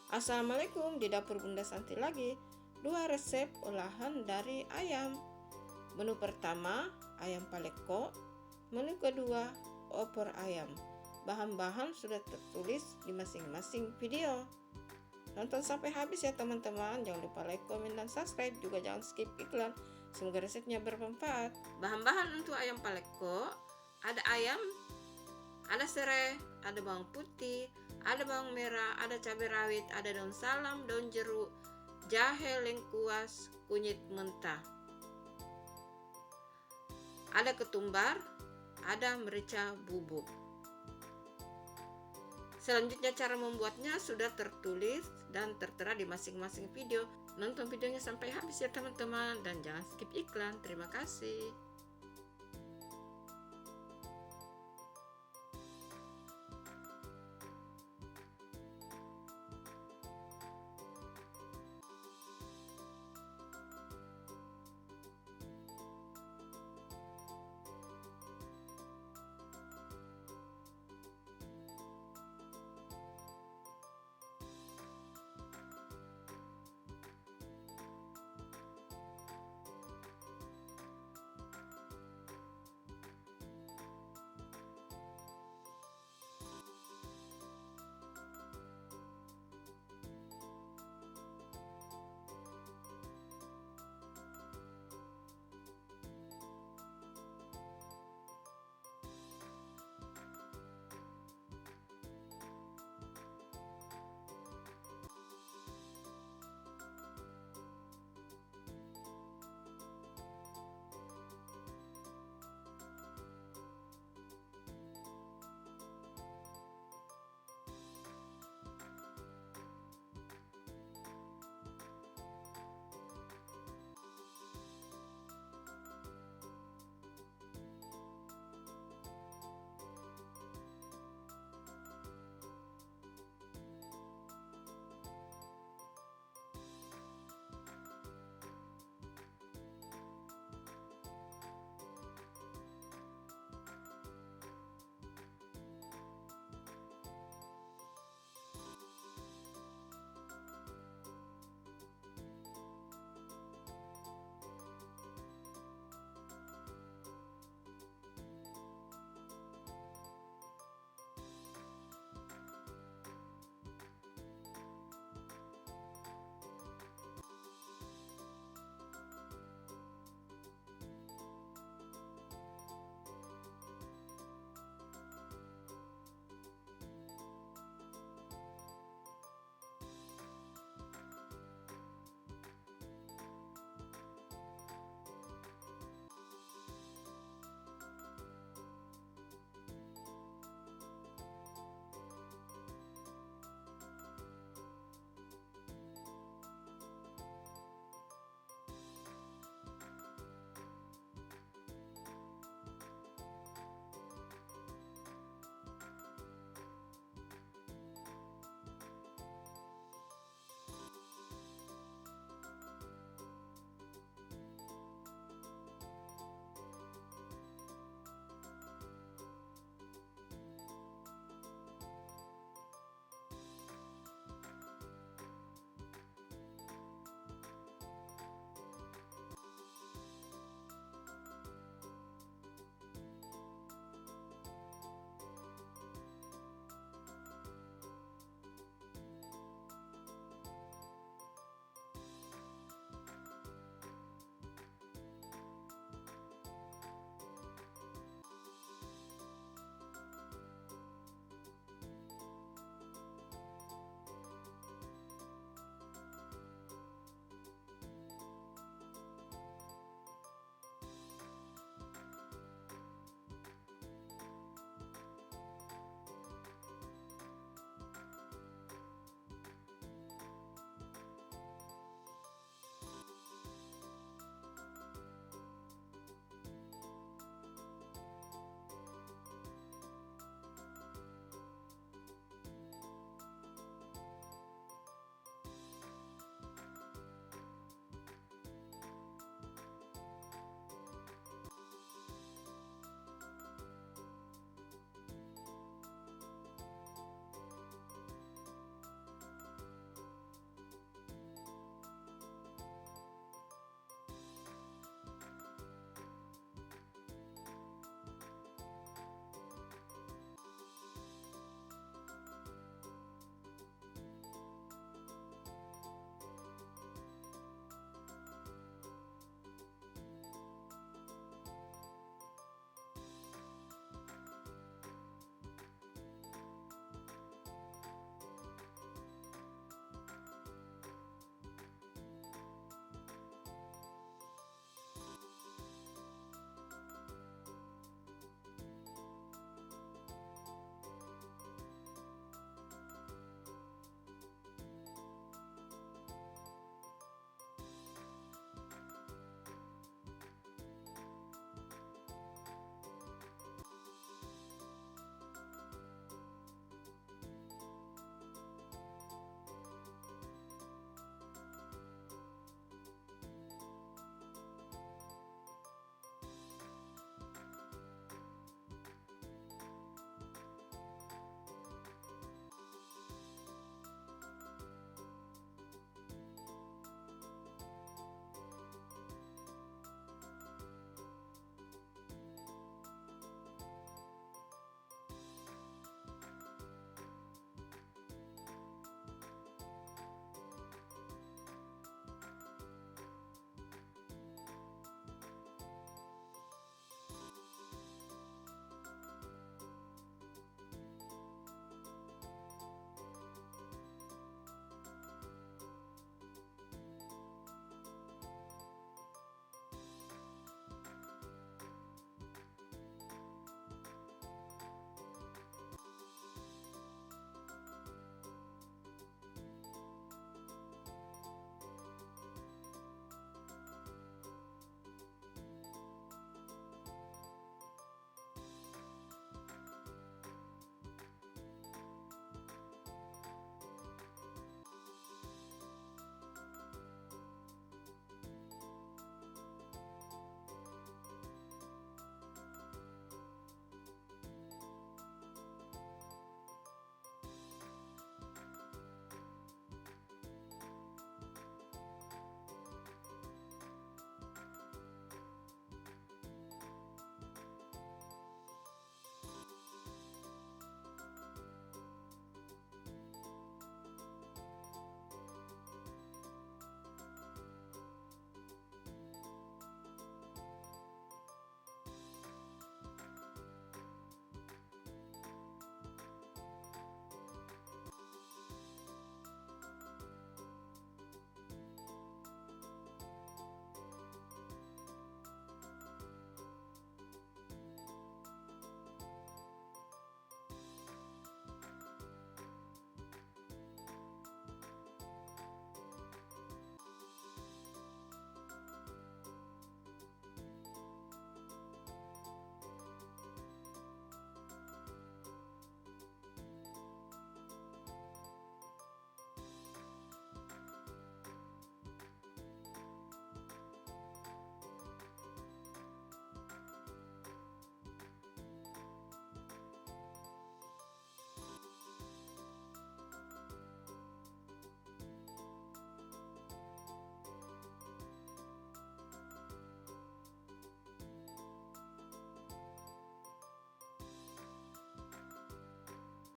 Assalamualaikum, di dapur Bunda Santi lagi. 2 resep olahan dari ayam. Menu pertama, ayam paleko. Menu kedua, opor ayam. Bahan-bahan sudah tertulis di masing-masing video. Nonton sampai habis ya teman-teman. Jangan lupa like, komen, dan subscribe. Juga jangan skip iklan. Semoga resepnya bermanfaat. Bahan-bahan untuk ayam paleko: ada ayam, ada serai, ada bawang putih, ada bawang merah, ada cabai rawit, ada daun salam, daun jeruk, jahe, lengkuas, kunyit mentah. Ada ketumbar, ada merica bubuk. Selanjutnya cara membuatnya sudah tertulis dan tertera di masing-masing video. Nonton videonya sampai habis ya teman-teman, dan jangan skip iklan. Terima kasih.